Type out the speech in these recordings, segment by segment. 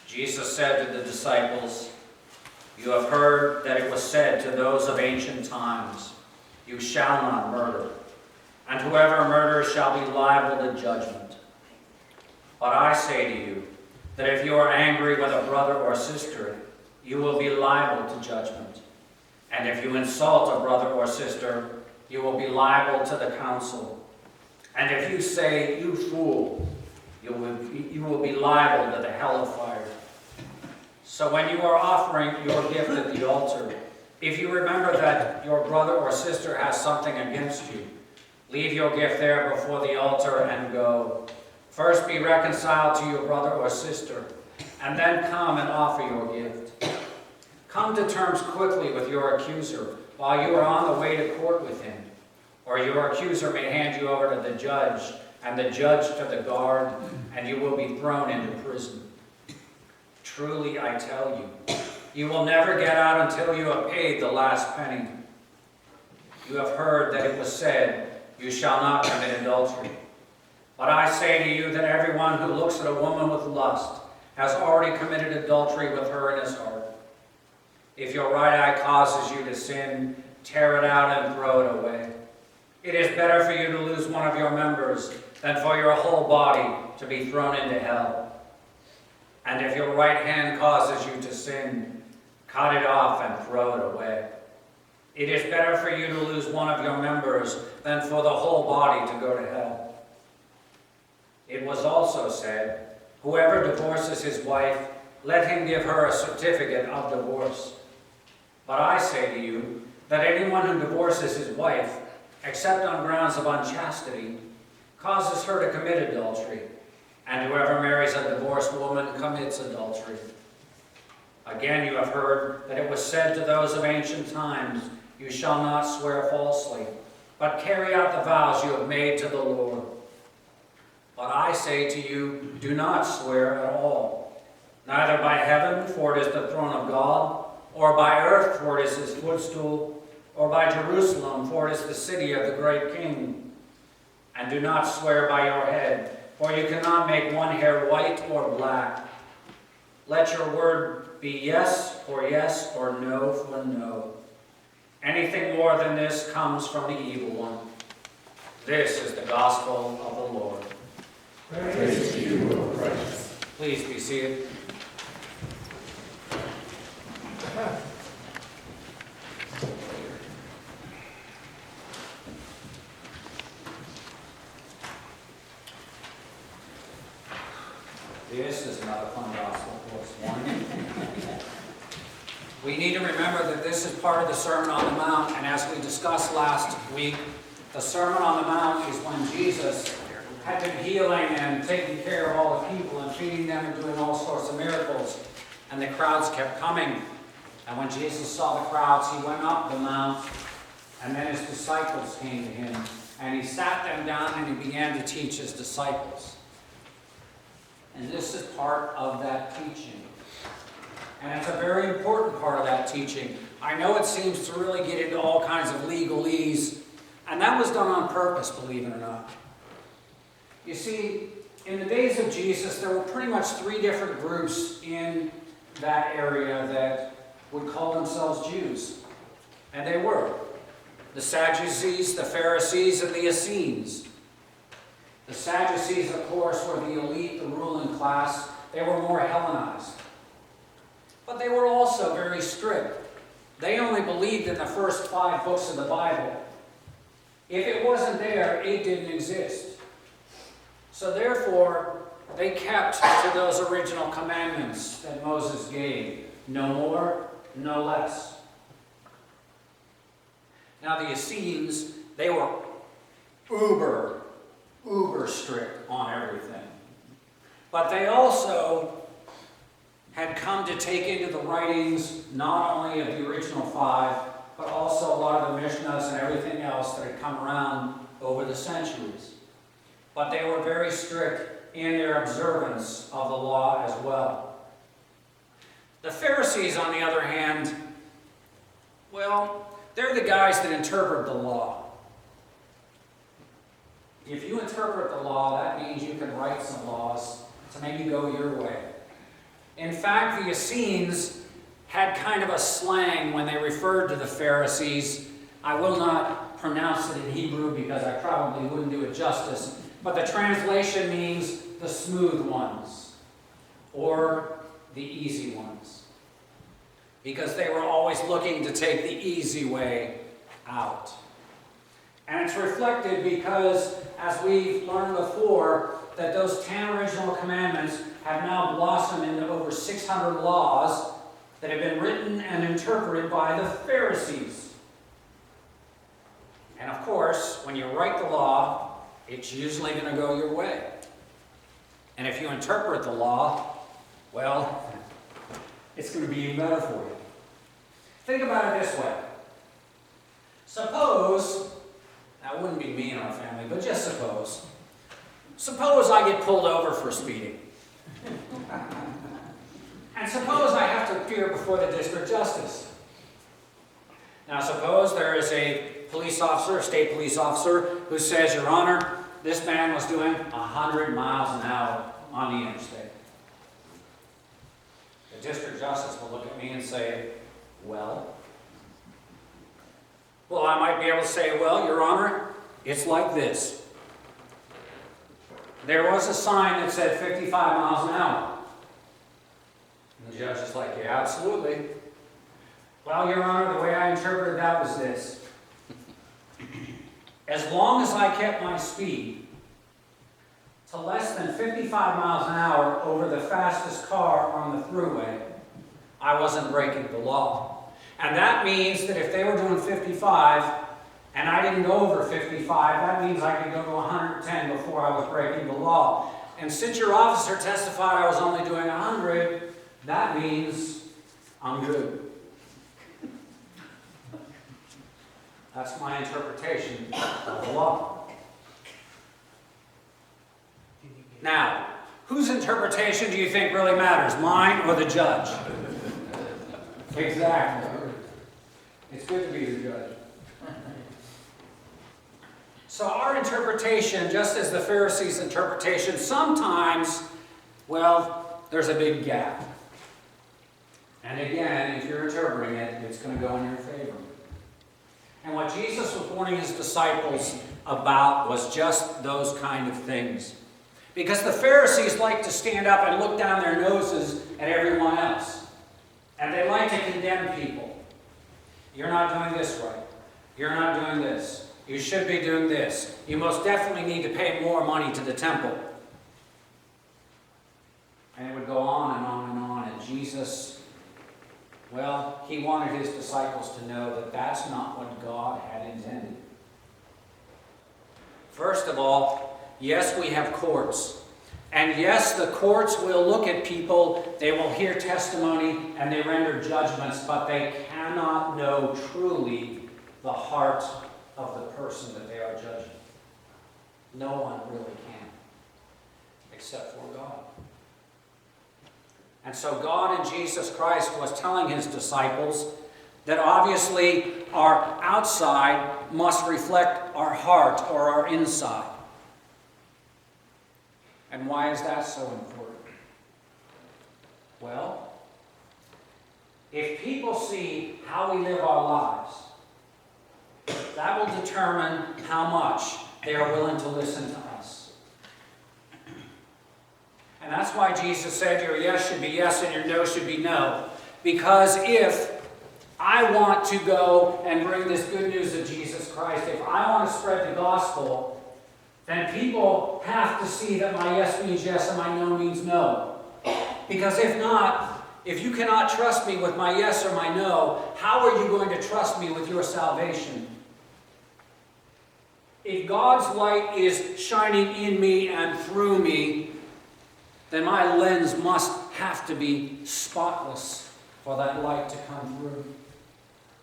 Jesus said to the disciples, "You have heard that it was said to those of ancient times, 'You shall not murder,' and whoever murders shall be liable to judgment. But I say to you that if you are angry with a brother or sister, you will be liable to judgment. And if you insult a brother or sister, you will be liable to the council. And if you say, 'You fool,' you will be liable to the hell of fire. So when you are offering your gift at the altar, if you remember that your brother or sister has something against you, leave your gift there before the altar and go. First be reconciled to your brother or sister, and then come and offer your gift. Come to terms quickly with your accuser while you are on the way to court with him, or your accuser may hand you over to the judge, and the judge to the guard, and you will be thrown into prison. Truly, I tell you, you will never get out until you have paid the last penny. You have heard that it was said, 'You shall not commit adultery.' But I say to you that everyone who looks at a woman with lust has already committed adultery with her in his heart. If your right eye causes you to sin, tear it out and throw it away. It is better for you to lose one of your members than for your whole body to be thrown into hell. And if your right hand causes you to sin, cut it off and throw it away. It is better for you to lose one of your members than for the whole body to go to hell. It was also said, 'Whoever divorces his wife, let him give her a certificate of divorce.' But I say to you that anyone who divorces his wife, except on grounds of unchastity, causes her to commit adultery, and whoever marries a divorced woman commits adultery. Again, you have heard that it was said to those of ancient times, 'You shall not swear falsely, but carry out the vows you have made to the Lord.' But I say to you, do not swear at all, neither by heaven, for it is the throne of God, or by earth, for it is his footstool, or by Jerusalem, for it is the city of the great King. And do not swear by your head, for you cannot make one hair white or black. Let your word be yes, or no, for no. Anything more than this comes from the evil one. This is the gospel of the Lord. Praise to you, O Christ. Please be seated. This is another fun gospel for us morning. We need to remember that this is part of the Sermon on the Mount, and as we discussed last week, the Sermon on the Mount is when Jesus had been healing and taking care of all the people and feeding them and doing all sorts of miracles, and the crowds kept coming. And when Jesus saw the crowds, he went up the mount, and then his disciples came to him, and he sat them down and he began to teach his disciples. And this is part of that teaching. And it's a very important part of that teaching. I know it seems to really get into all kinds of legalese, and that was done on purpose, believe it or not. You see, in the days of Jesus, there were pretty much three different groups in that area that would call themselves Jews. And they were the Sadducees, the Pharisees, and the Essenes. The Sadducees, of course, were the elite, the ruling class. They were more Hellenized. But they were also very strict. They only believed in the first 5 books of the Bible. If it wasn't there, it didn't exist. So therefore, they kept to those original commandments that Moses gave. No more, no less. Now the Essenes, they were uber strict on everything. But they also had come to take into the writings not only of the original 5, but also a lot of the Mishnahs and everything else that had come around over the centuries. But they were very strict in their observance of the law as well. The Pharisees, on the other hand, well, they're the guys that interpret the law. If you interpret the law, that means you can write some laws to maybe go your way. In fact, the Essenes had kind of a slang when they referred to the Pharisees. I will not pronounce it in Hebrew because I probably wouldn't do it justice, but the translation means the smooth ones or the easy ones, because they were always looking to take the easy way out. And it's reflected because, as we've learned before, that those 10 original commandments have now blossomed into over 600 laws that have been written and interpreted by the Pharisees. And of course, when you write the law, it's usually going to go your way. And if you interpret the law, well, it's going to be even better for you. Think about it this way. Suppose, that wouldn't be me and our family, but just suppose. Suppose I get pulled over for speeding. And suppose I have to appear before the district justice. Now suppose there is a police officer, a state police officer, who says, Your Honor, this man was doing 100 miles an hour on the interstate. The district justice will look at me and say, well, I might be able to say, well, Your Honor, it's like this. There was a sign that said 55 miles an hour. And the judge is like, yeah, absolutely. Well, Your Honor, the way I interpreted that was this. As long as I kept my speed to less than 55 miles an hour over the fastest car on the thruway, I wasn't breaking the law. And that means that if they were doing 55 and I didn't go over 55, that means I could go to 110 before I was breaking the law. And since your officer testified I was only doing 100, that means I'm good. That's my interpretation of the law. Now, whose interpretation do you think really matters, mine or the judge? Exactly. It's good to be the judge. So our interpretation, just as the Pharisees' interpretation, sometimes, well, there's a big gap. And again, if you're interpreting it, it's going to go in your favor. And what Jesus was warning his disciples about was just those kind of things. Because the Pharisees like to stand up and look down their noses at everyone else. And they like to condemn people. You're not doing this right. You're not doing this. You should be doing this. You most definitely need to pay more money to the temple. And it would go on and on and on. And Jesus, well, he wanted his disciples to know that that's not what God had intended. First of all, yes, we have courts. And yes, the courts will look at people, they will hear testimony, and they render judgments, but they cannot know truly the heart of the person that they are judging. No one really can, except for God. And so God in Jesus Christ was telling his disciples that obviously our outside must reflect our heart or our inside. And why is that so important? Well, if people see how we live our lives, that will determine how much they are willing to listen to us. And that's why Jesus said your yes should be yes and your no should be no. Because if I want to go and bring this good news of Jesus Christ, if I want to spread the gospel, then people have to see that my yes means yes and my no means no. Because if not, if you cannot trust me with my yes or my no, how are you going to trust me with your salvation? If God's light is shining in me and through me, then my lens must have to be spotless for that light to come through.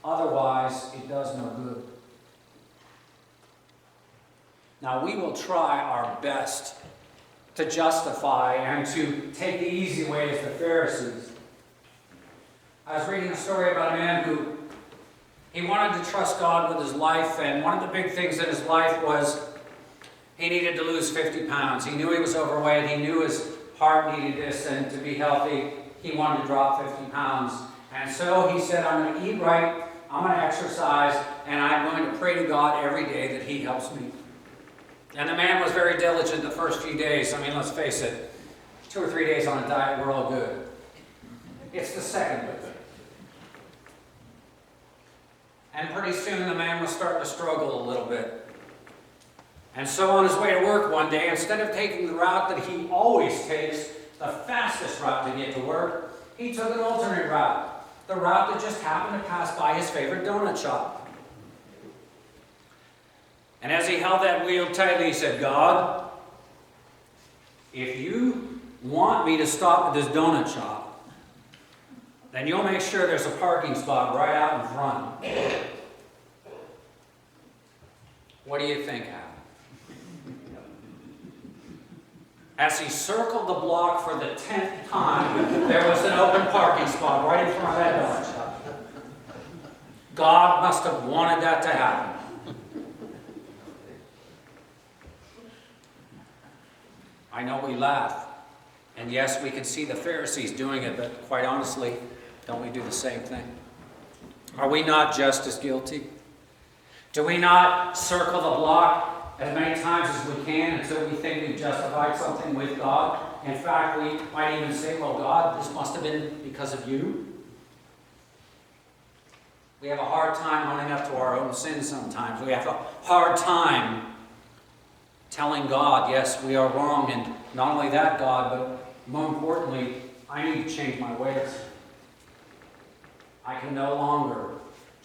Otherwise, it does no good. Now, we will try our best to justify and to take the easy way as the Pharisees. I was reading a story about a man who he wanted to trust God with his life, and one of the big things in his life was he needed to lose 50 pounds. He knew he was overweight. He knew his heart needed this, and to be healthy, he wanted to drop 50 pounds. And so he said, I'm going to eat right, I'm going to exercise, and I'm going to pray to God every day that he helps me. And the man was very diligent the first few days. I mean, let's face it, 2 or 3 days on a diet, we're all good. It's the second bit. And pretty soon the man was starting to struggle a little bit. And so on his way to work one day, instead of taking the route that he always takes, the fastest route to get to work, he took an alternate route. The route that just happened to pass by his favorite donut shop. And as he held that wheel tightly, he said, God, if you want me to stop at this donut shop, then you'll make sure there's a parking spot right out in front. What do you think happened? As he circled the block for the 10th time, there was an open parking spot right in front of that donut shop. God must have wanted that to happen. I know we laugh. And yes, we can see the Pharisees doing it, but quite honestly, don't we do the same thing? Are we not just as guilty? Do we not circle the block as many times as we can until we think we've justified something with God? In fact, we might even say, well, God, this must have been because of you. We have a hard time owning up to our own sins sometimes. We have a hard time telling God, yes, we are wrong, and not only that, God, but more importantly, I need to change my ways. I can no longer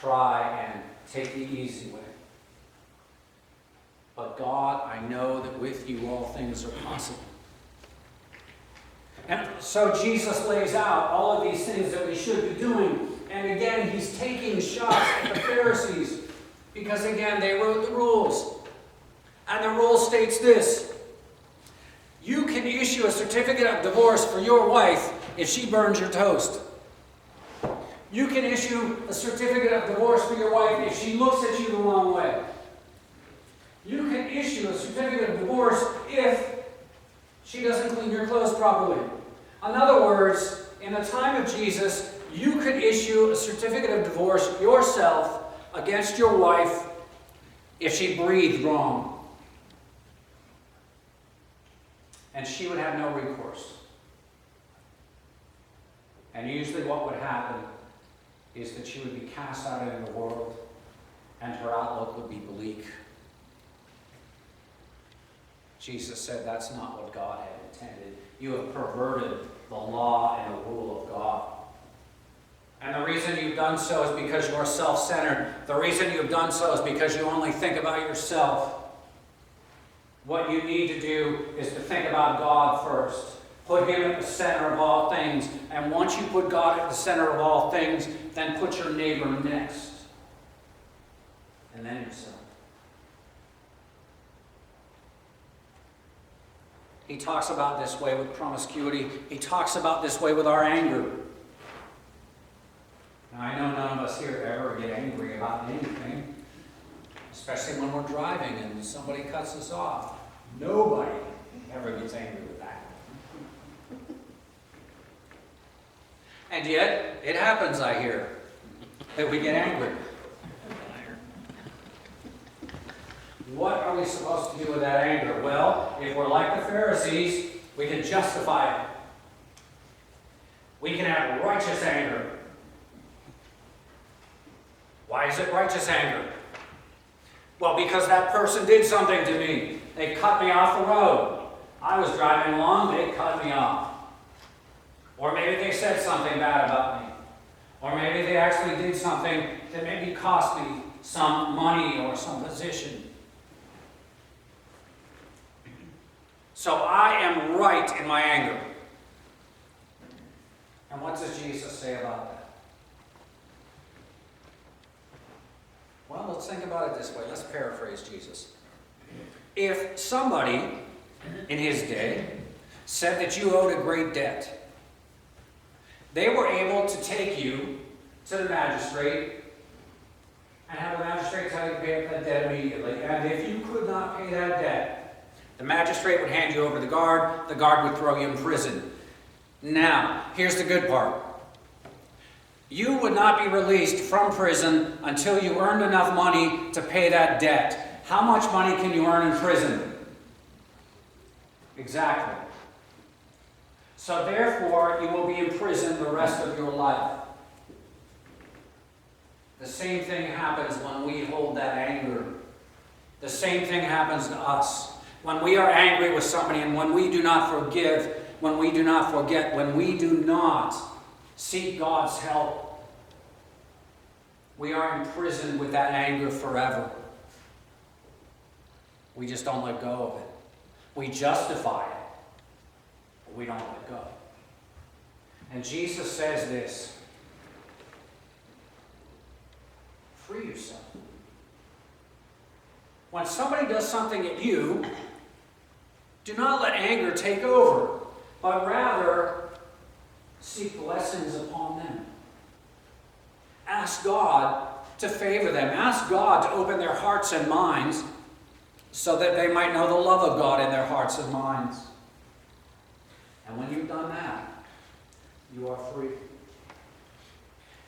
try and take the easy way. But God, I know that with you all things are possible. And so Jesus lays out all of these things that we should be doing. And again, he's taking shots at the Pharisees because, again, they wrote the rules. And the rule states this: you can issue a certificate of divorce for your wife if she burns your toast. You can issue a certificate of divorce for your wife if she looks at you the wrong way. You can issue a certificate of divorce if she doesn't clean your clothes properly. In other words, in the time of Jesus, you could issue a certificate of divorce yourself against your wife if she breathed wrong. And she would have no recourse. And usually what would happen is that she would be cast out into the world and her outlook would be bleak. Jesus said that's not what God had intended. You have perverted the law and the rule of God. And the reason you've done so is because you're self-centered. The reason you've done so is because you only think about yourself. What you need to do is to think about God first. Put him at the center of all things. And once you put God at the center of all things, then put your neighbor next. And then yourself. He talks about this way with promiscuity. He talks about this way with our anger. Now, I know none of us here ever get angry about anything, especially when we're driving and somebody cuts us off. Nobody ever gets angry with that. And yet, it happens, I hear, that we get angry. What are we supposed to do with that anger? Well, if we're like the Pharisees, we can justify it. We can have righteous anger. Why is it righteous anger? Well, because that person did something to me. They cut me off the road. I was driving along, they cut me off. Or maybe they said something bad about me. Or maybe they actually did something that maybe cost me some money or some position. So I am right in my anger. And what does Jesus say about that? Well, let's think about it this way. Let's paraphrase Jesus. If somebody in his day said that you owed a great debt, they were able to take you to the magistrate and have the magistrate tell you to pay up that debt immediately. And if you could not pay that debt, the magistrate would hand you over to the guard would throw you in prison. Now, here's the good part. You would not be released from prison until you earned enough money to pay that debt. How much money can you earn in prison? Exactly. So therefore, you will be in prison the rest of your life. The same thing happens when we hold that anger. The same thing happens to us. When we are angry with somebody and when we do not forgive, when we do not forget, when we do not seek God's help, we are imprisoned with that anger forever. We just don't let go of it. We justify it, but we don't let go. And Jesus says this: free yourself. When somebody does something at you, do not let anger take over, but rather seek blessings upon them. Ask God to favor them. Ask God to open their hearts and minds so that they might know the love of God in their hearts and minds. And when you've done that, you are free.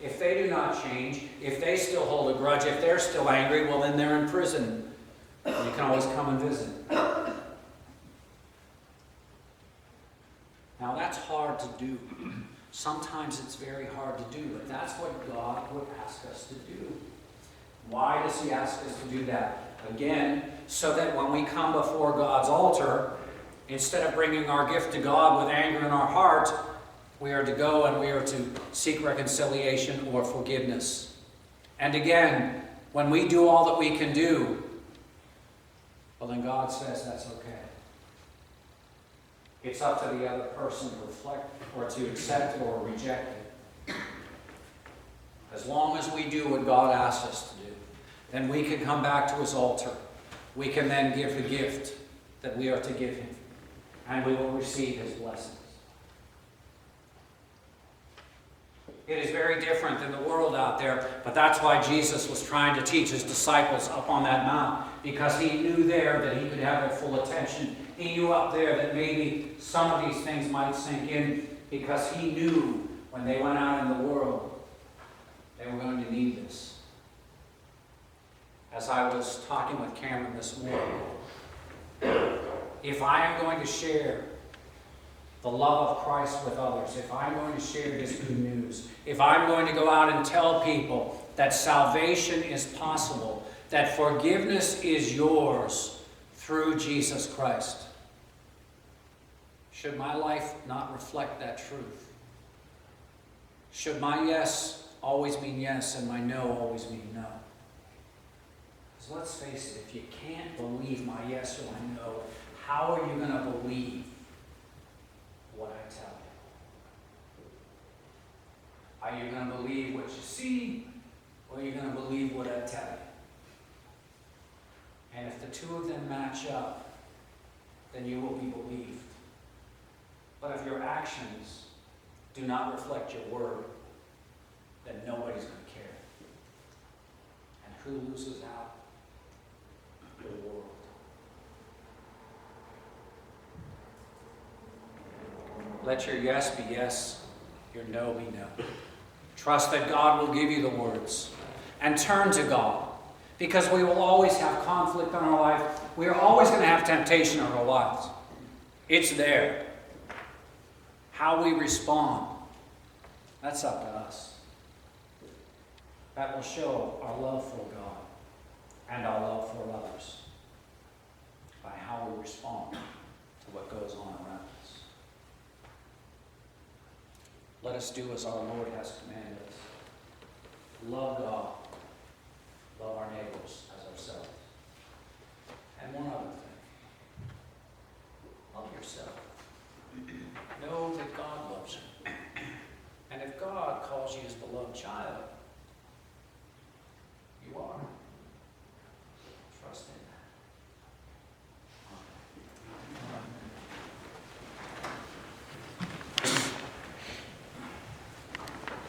If they do not change, if they still hold a grudge, if they're still angry, well, then they're in prison. You can always come and visit. Now, that's hard to do. Sometimes it's very hard to do, but that's what God would ask us to do. Why does He ask us to do that? Again, so that when we come before God's altar, instead of bringing our gift to God with anger in our heart, we are to go and we are to seek reconciliation or forgiveness. And again, when we do all that we can do, well, then God says that's okay. It's up to the other person to reflect or to accept or reject it. As long as we do what God asks us to do, then we can come back to His altar. We can then give the gift that we are to give Him, and we will receive His blessings. It is very different than the world out there, but that's why Jesus was trying to teach His disciples up on that mount, because He knew there that He could have their full attention. He knew up there that maybe some of these things might sink in, because He knew when they went out in the world, they were going to need this. As I was talking with Cameron this morning, if I am going to share the love of Christ with others, if I'm going to share His good news, if I'm going to go out and tell people that salvation is possible, that forgiveness is yours through Jesus Christ, should my life not reflect that truth? Should my yes always mean yes and my no always mean no? Because let's face it, if you can't believe my yes or my no, how are you going to believe what I tell you? Are you going to believe what you see, or are you going to believe what I tell you? And if the two of them match up, then you will be believed. But if your actions do not reflect your word, then nobody's going to care. And who loses out? The world. Let your yes be yes, your no be no. Trust that God will give you the words. And turn to God. Because we will always have conflict in our life. We are always going to have temptation in our lives. It's there. How we respond, that's up to us. That will show our love for God and our love for others by how we respond to what goes on around us. Let us do as our Lord has commanded us. Love God. Love our neighbors as ourselves. And one other thing. Love yourself. Know that God